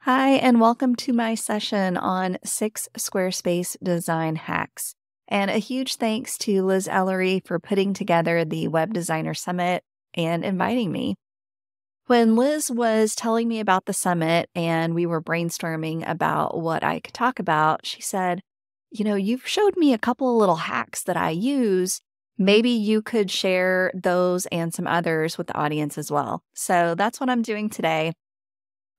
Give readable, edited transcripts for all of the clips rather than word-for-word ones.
Hi, and welcome to my session on 6 Squarespace design hacks. And a huge thanks to Liz Ellery for putting together the Web Designer Summit and inviting me. When Liz was telling me about the summit and we were brainstorming about what I could talk about, she said, you've showed me a couple of little hacks that I use. Maybe you could share those and some others with the audience as well. So that's what I'm doing today.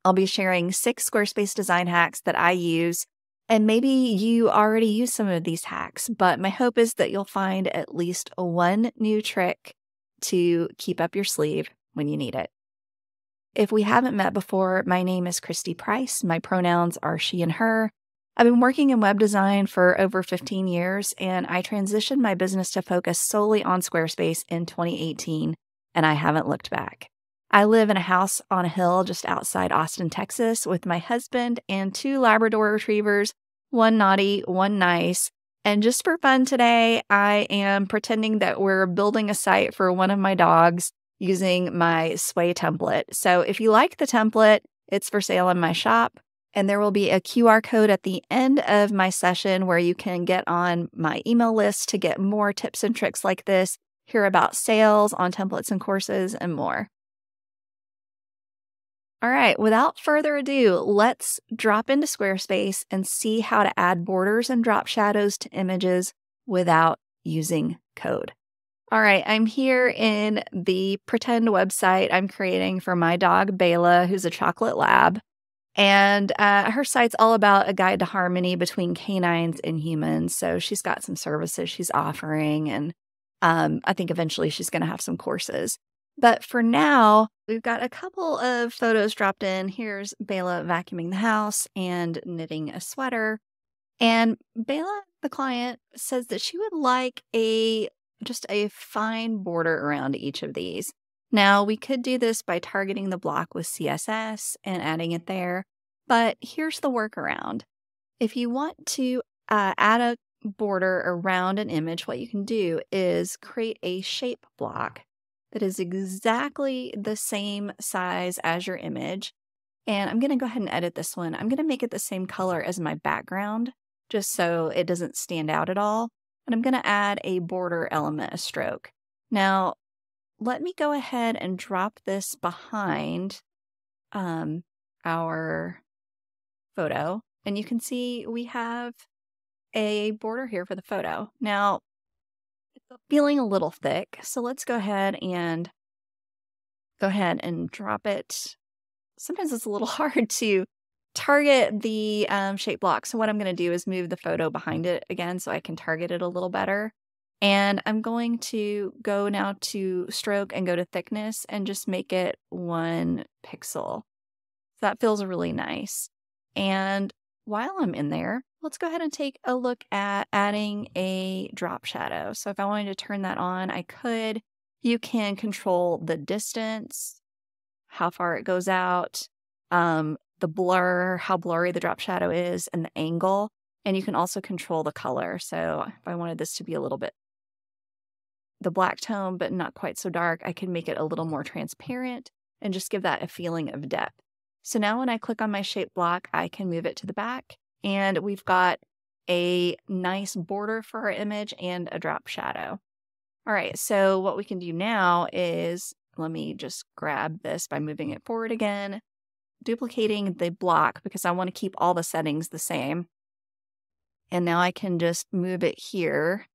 I'll be sharing 6 Squarespace design hacks that I use, and maybe you already use some of these hacks, but my hope is that you'll find at least one new trick to keep up your sleeve when you need it. If we haven't met before, my name is Christy Price. My pronouns are she and her. I've been working in web design for over 15 years, and I transitioned my business to focus solely on Squarespace in 2018, and I haven't looked back. I live in a house on a hill just outside Austin, Texas, with my husband and 2 Labrador retrievers, one naughty, one nice. And just for fun today, I am pretending that we're building a site for one of my dogs using my Sway template. So if you like the template, it's for sale in my shop. And there will be a QR code at the end of my session where you can get on my email list to get more tips and tricks like this, hear about sales on templates and courses, and more. All right, without further ado, let's drop into Squarespace and see how to add borders and drop shadows to images without using code. All right, I'm here in the pretend website I'm creating for my dog, Bela, who's a chocolate lab. And her site's all about a guide to harmony between canines and humans. So she's got some services she's offering, and I think eventually she's going to have some courses. But for now, we've got a couple of photos dropped in. Here's Bela vacuuming the house and knitting a sweater. And Bela, the client, says that she would like just a fine border around each of these. Now, we could do this by targeting the block with CSS and adding it there, but here's the workaround. If you want to add a border around an image, what you can do is create a shape block that is exactly the same size as your image. And I'm going to go ahead and edit this one. I'm going to make it the same color as my background, just so it doesn't stand out at all. And I'm going to add a border element, a stroke. Now, let me go ahead and drop this behind our photo. And you can see we have a border here for the photo. Now, it's feeling a little thick, so let's go ahead and drop it. Sometimes it's a little hard to target the shape block. So what I'm going to do is move the photo behind it again so I can target it a little better. And I'm going to go now to stroke and go to thickness and just make it 1 pixel. So that feels really nice. And while I'm in there, let's go ahead and take a look at adding a drop shadow. So if I wanted to turn that on, I could. You can control the distance, how far it goes out, the blur, how blurry the drop shadow is, and the angle. And you can also control the color. So if I wanted this to be a little bit the black tone, but not quite so dark, I can make it a little more transparent and just give that a feeling of depth. So now when I click on my shape block, I can move it to the back, and we've got a nice border for our image and a drop shadow. All right, so what we can do now is, let me just grab this by moving it forward again, duplicating the block because I want to keep all the settings the same. And now I can just move it here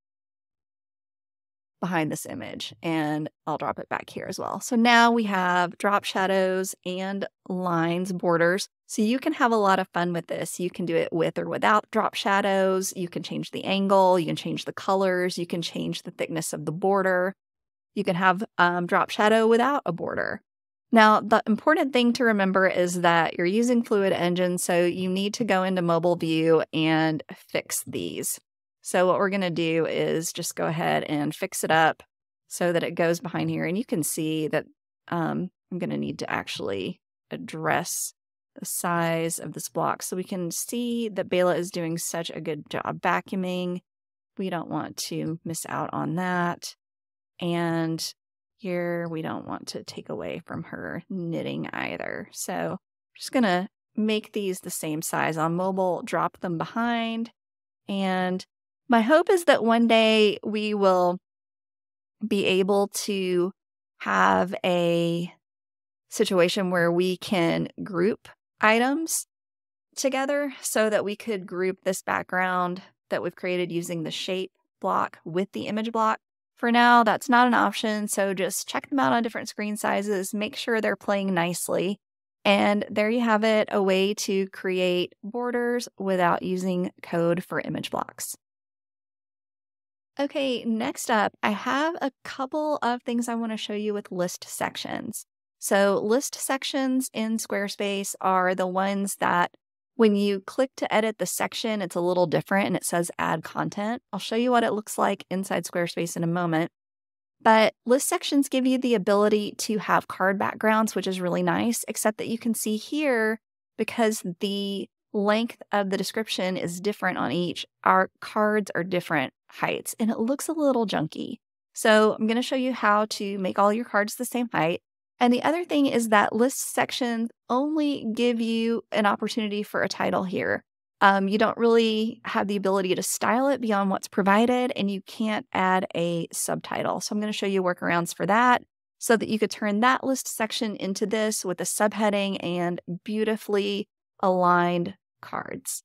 behind this image, and I'll drop it back here as well. So now we have drop shadows and lines, borders. So you can have a lot of fun with this. You can do it with or without drop shadows. You can change the angle. You can change the colors. You can change the thickness of the border. You can have drop shadow without a border. Now, the important thing to remember is that you're using Fluid Engine, so you need to go into mobile view and fix these. So what we're going to do is just go ahead and fix it up so that it goes behind here. And you can see that I'm going to need to actually address the size of this block so we can see that Bela is doing such a good job vacuuming. We don't want to miss out on that. And here we don't want to take away from her knitting either. So I'm just going to make these the same size on mobile, drop them behind. And my hope is that one day we will be able to have a situation where we can group items together so that we could group this background that we've created using the shape block with the image block. For now, that's not an option, so just check them out on different screen sizes, make sure they're playing nicely, and there you have it, a way to create borders without using code for image blocks. Okay, next up, I have a couple of things I want to show you with list sections. So list sections in Squarespace are the ones that when you click to edit the section, it's a little different and it says add content. I'll show you what it looks like inside Squarespace in a moment. But list sections give you the ability to have card backgrounds, which is really nice, except that you can see here, because the length of the description is different on each, our cards are different heights and it looks a little junky. So I'm going to show you how to make all your cards the same height. And the other thing is that list sections only give you an opportunity for a title here. You don't really have the ability to style it beyond what's provided, and you can't add a subtitle. So I'm going to show you workarounds for that so that you could turn that list section into this with a subheading and beautifully aligned cards.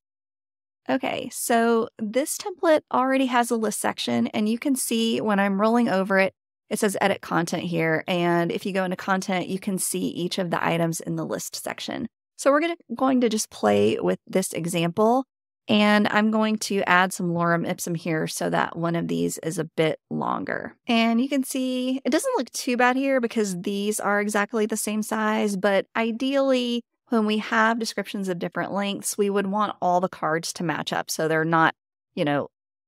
Okay, so this template already has a list section, and you can see when I'm rolling over it, it says edit content here. And if you go into content, you can see each of the items in the list section. So we're going to just play with this example, and I'm going to add some lorem ipsum here so that one of these is a bit longer. And you can see it doesn't look too bad here because these are exactly the same size, but ideally when we have descriptions of different lengths, we would want all the cards to match up so they're not,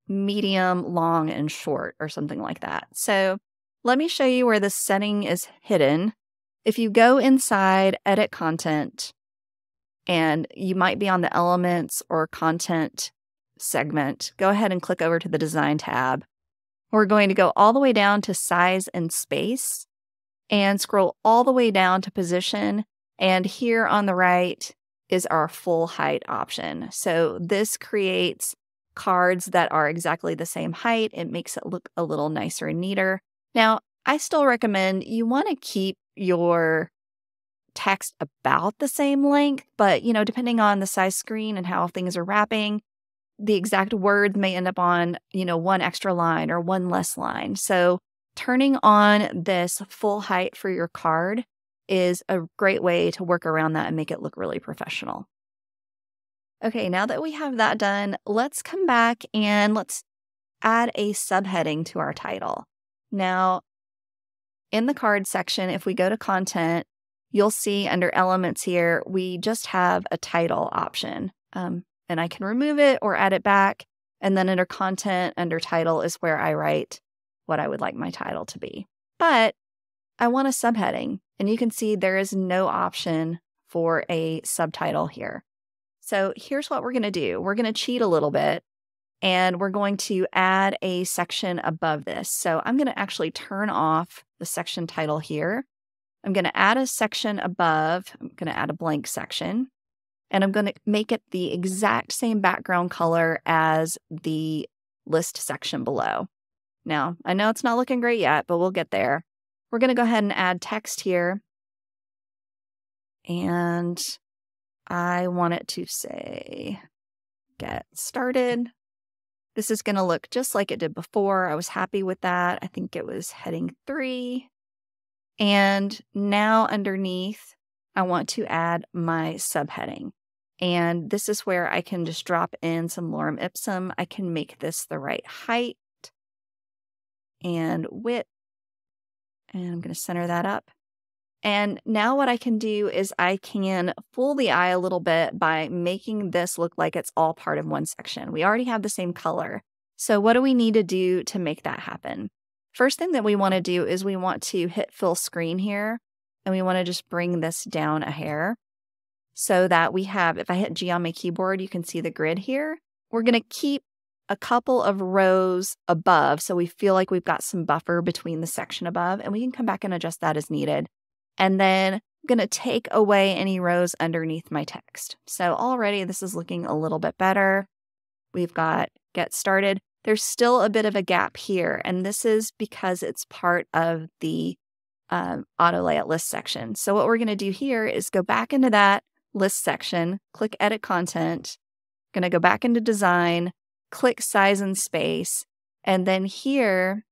medium, long, and short or something like that. So let me show you where the setting is hidden. If you go inside Edit Content, and you might be on the Elements or Content segment, go ahead and click over to the Design tab. We're going to go all the way down to Size and Space and scroll all the way down to Position. And here on the right is our full height option. So this creates cards that are exactly the same height. It makes it look a little nicer and neater. Now, I still recommend you want to keep your text about the same length, but depending on the size screen and how things are wrapping, the exact words may end up on, one extra line or one less line. So turning on this full height for your card is a great way to work around that and make it look really professional. Okay, now that we have that done, let's come back and let's add a subheading to our title. Now, in the card section, if we go to content, you'll see under elements here, we just have a title option. And I can remove it or add it back. And then under content, under title is where I write what I would like my title to be. But I want a subheading, and you can see there is no option for a subtitle here. So here's what we're going to do. We're going to cheat a little bit, and we're going to add a section above this. So I'm going to actually turn off the section title here. I'm going to add a section above. I'm going to add a blank section, and I'm going to make it the exact same background color as the list section below. Now, I know it's not looking great yet, but we'll get there. We're going to go ahead and add text here. And I want it to say, get started. This is going to look just like it did before. I was happy with that. I think it was heading 3. And now underneath, I want to add my subheading. And this is where I can just drop in some lorem ipsum. I can make this the right height and width. And I'm going to center that up. And now what I can do is I can fool the eye a little bit by making this look like it's all part of one section. We already have the same color. So what do we need to do to make that happen? First thing that we want to do is we want to hit fill screen here. And we want to just bring this down a hair so that we have, if I hit G on my keyboard, you can see the grid here. We're going to keep a couple of rows above so we feel like we've got some buffer between the section above, and we can come back and adjust that as needed. And then going to take away any rows underneath my text. So already this is looking a little bit better. We've got get started. There's still a bit of a gap here, and this is because it's part of the auto layout list section. So what we're going to do here is go back into that list section, click edit content, going to go back into design, click size and space, and then here,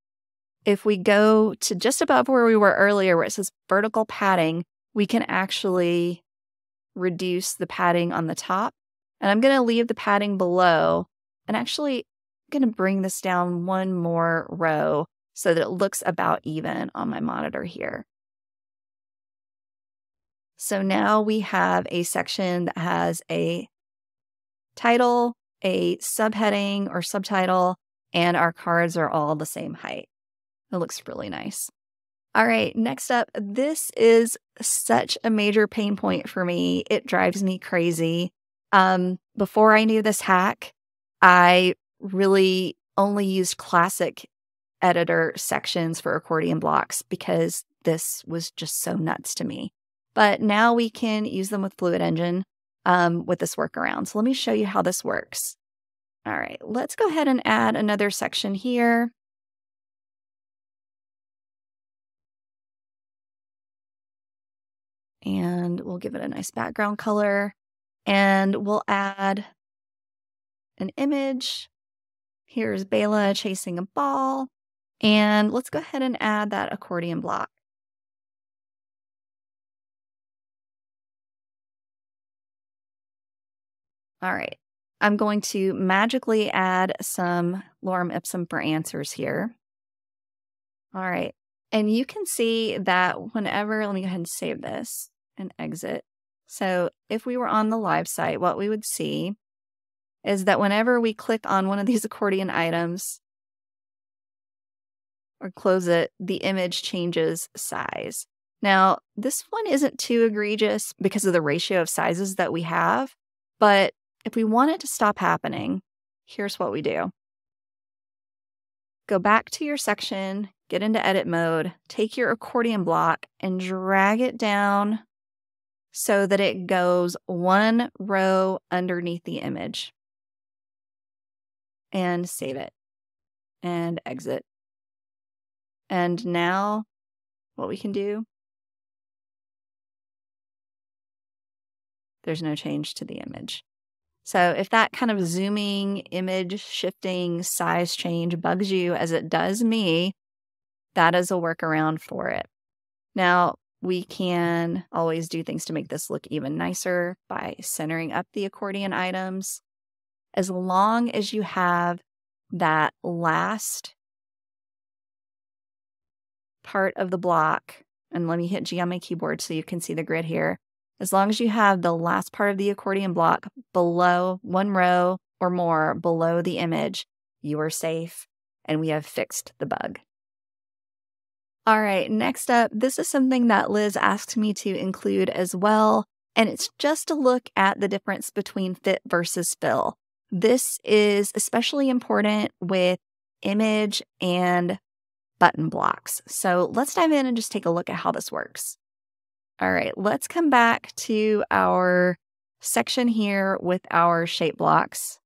if we go to just above where we were earlier where it says vertical padding, we can actually reduce the padding on the top. And I'm going to leave the padding below, and actually I'm going to bring this down one more row so that it looks about even on my monitor here. So now we have a section that has a title, a subheading or subtitle, and our cards are all the same height. It looks really nice. All right, next up, this is such a major pain point for me. It drives me crazy. Before I knew this hack, I really only used classic editor sections for accordion blocks because this was just so nuts to me. But now we can use them with Fluid Engine with this workaround. So let me show you how this works. All right, let's go ahead and add another section here. And we'll give it a nice background color. And we'll add an image. Here's Bela chasing a ball. And let's go ahead and add that accordion block. All right. I'm going to magically add some lorem ipsum for answers here. All right. And you can see that whenever, let me go ahead and save this and exit. So if we were on the live site, what we would see is that whenever we click on one of these accordion items or close it, the image changes size. Now, this one isn't too egregious because of the ratio of sizes that we have, but if we want it to stop happening, here's what we do. Go back to your section, get into edit mode, take your accordion block and drag it down so that it goes one row underneath the image. And save it and exit. And now what we can do, there's no change to the image. So if that kind of zooming, image shifting, size change bugs you as it does me, that is a workaround for it. Now, we can always do things to make this look even nicer by centering up the accordion items. As long as you have that last part of the block, and let me hit G on my keyboard so you can see the grid here. As long as you have the last part of the accordion block below one row or more below the image, you are safe, and we have fixed the bug. All right, next up, this is something that Liz asked me to include as well, and it's just a look at the difference between fit versus fill. This is especially important with image and button blocks. So let's dive in and just take a look at how this works. All right, let's come back to our section here with our shape blocks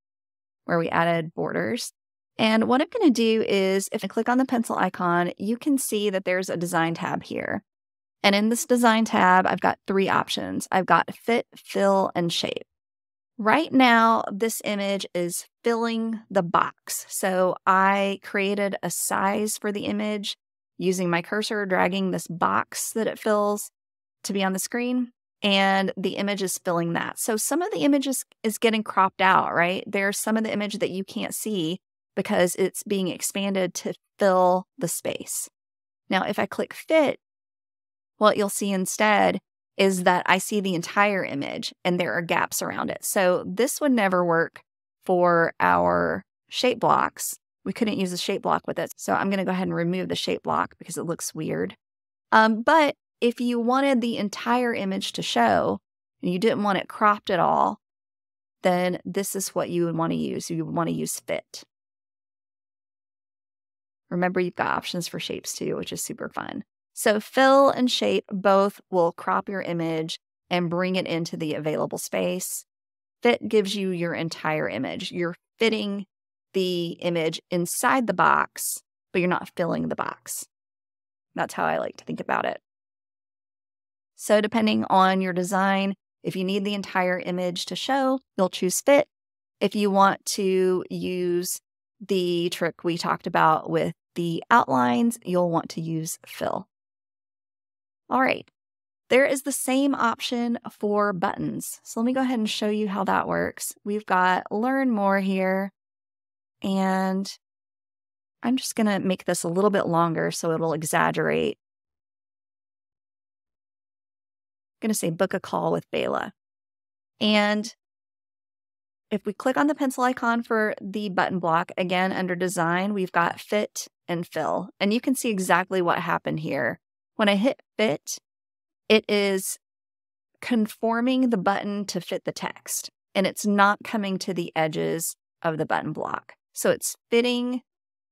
where we added borders. And what I'm going to do is if I click on the pencil icon, you can see that there's a design tab here. And in this design tab, I've got three options. I've got fit, fill, and shape. Right now, this image is filling the box. So I created a size for the image using my cursor, dragging this box that it fills to be on the screen, and the image is filling that. So some of the images is getting cropped out, right? There's some of the image that you can't see because it's being expanded to fill the space. Now, if I click fit, what you'll see instead is that I see the entire image and there are gaps around it. So this would never work for our shape blocks. We couldn't use the shape block with it. So I'm going to go ahead and remove the shape block because it looks weird. But if you wanted the entire image to show and you didn't want it cropped at all, then this is what you would want to use. You would want to use fit. Remember, you've got options for shapes too, which is super fun. So fill and shape both will crop your image and bring it into the available space. Fit gives you your entire image. You're fitting the image inside the box, but you're not filling the box. That's how I like to think about it. So depending on your design, if you need the entire image to show, you'll choose fit. If you want to use the trick we talked about with the outlines, you'll want to use fill. All right, there is the same option for buttons. So let me go ahead and show you how that works. We've got learn more here, and I'm just going to make this a little bit longer so it'll exaggerate. I'm going to say book a call with Bela. And if we click on the pencil icon for the button block, again, under design, we've got fit and fill. And you can see exactly what happened here. When I hit fit, it is conforming the button to fit the text, and it's not coming to the edges of the button block. So it's fitting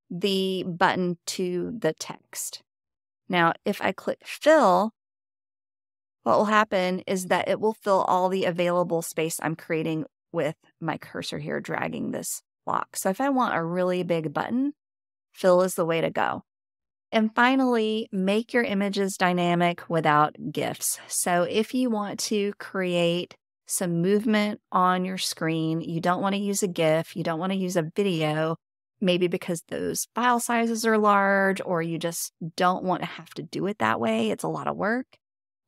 the button to the text. Now, if I click fill, what will happen is that it will fill all the available space I'm creating with my cursor here, dragging this block. So if I want a really big button, fill is the way to go. And finally, make your images dynamic without gifs. So if you want to create some movement on your screen, you don't want to use a gif, you don't want to use a video, maybe because those file sizes are large, or you just don't want to have to do it that way. It's a lot of work.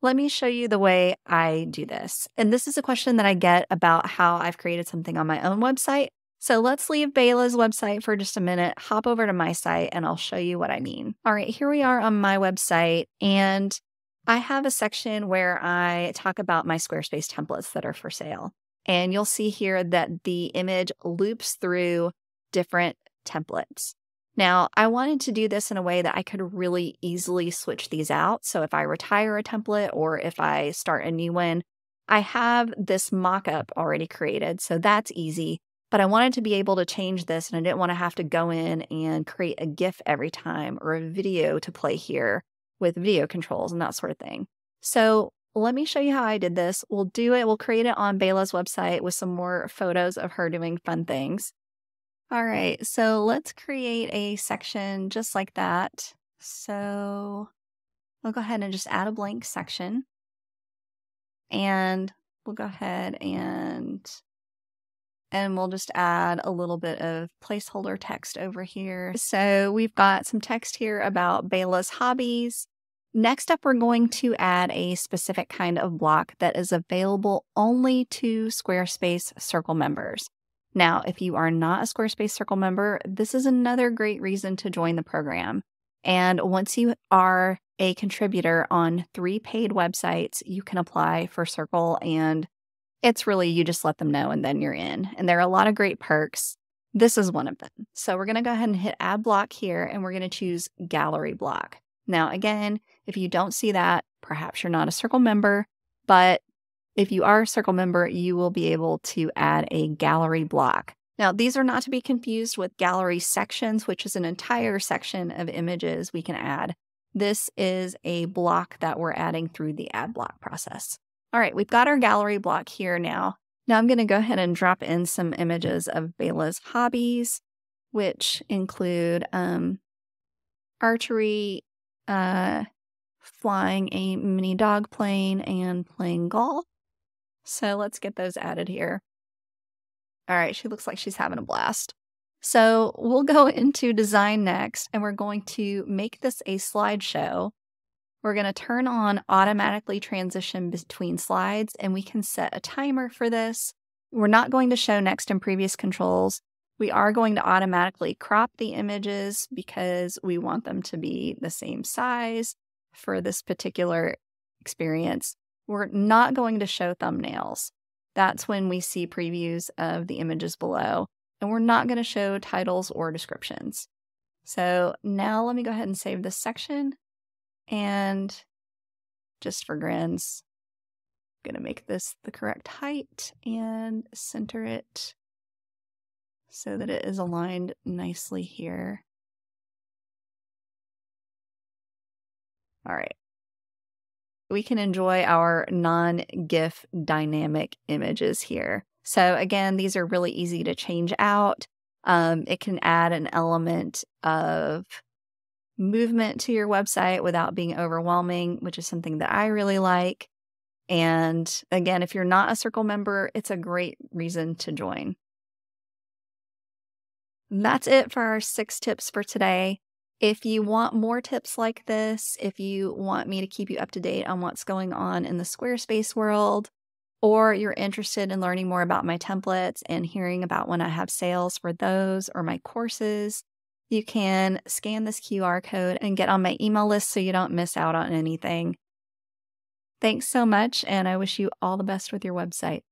Let me show you the way I do this. And this is a question that I get about how I've created something on my own website. So let's leave Bela's website for just a minute, hop over to my site, and I'll show you what I mean. All right, here we are on my website, and I have a section where I talk about my Squarespace templates that are for sale. And you'll see here that the image loops through different templates. Now, I wanted to do this in a way that I could really easily switch these out. So if I retire a template or if I start a new one, I have this mock-up already created, so that's easy. But I wanted to be able to change this, and I didn't want to have to go in and create a GIF every time or a video to play here with video controls and that sort of thing. So let me show you how I did this. We'll create it on Bela's website with some more photos of her doing fun things. All right, so let's create a section just like that. So we'll go ahead and just add a blank section. And we'll go ahead and we'll just add a little bit of placeholder text over here. So we've got some text here about Bela's hobbies. Next up, we're going to add a specific kind of block that is available only to Squarespace Circle members. Now, if you are not a Squarespace Circle member, this is another great reason to join the program. And once you are a contributor on 3 paid websites, you can apply for Circle, and it's really, you just let them know and then you're in. And there are a lot of great perks. This is one of them. So we're going to go ahead and hit add block here, and we're going to choose gallery block. Now, again, if you don't see that, perhaps you're not a Circle member, but if you are a Circle member, you will be able to add a gallery block. Now, these are not to be confused with gallery sections, which is an entire section of images we can add. This is a block that we're adding through the add block process. All right, we've got our gallery block here now. Now I'm going to go ahead and drop in some images of Bela's hobbies, which include archery, flying a mini dog plane, and playing golf. So let's get those added here. All right, she looks like she's having a blast. So we'll go into design next, and we're going to make this a slideshow. We're going to turn on automatically transition between slides, and we can set a timer for this. We're not going to show next and previous controls. We are going to automatically crop the images because we want them to be the same size for this particular experience. We're not going to show thumbnails. That's when we see previews of the images below. And we're not going to show titles or descriptions. So now let me go ahead and save this section. And just for grins, I'm going to make this the correct height and center it so that it is aligned nicely here. All right. We can enjoy our non-GIF dynamic images here. So again, these are really easy to change out. It can add an element of movement to your website without being overwhelming, which is something that I really like. And again, if you're not a Circle member, it's a great reason to join. That's it for our 6 tips for today. If you want more tips like this, if you want me to keep you up to date on what's going on in the Squarespace world, or you're interested in learning more about my templates and hearing about when I have sales for those or my courses, you can scan this QR code and get on my email list so you don't miss out on anything. Thanks so much, and I wish you all the best with your website.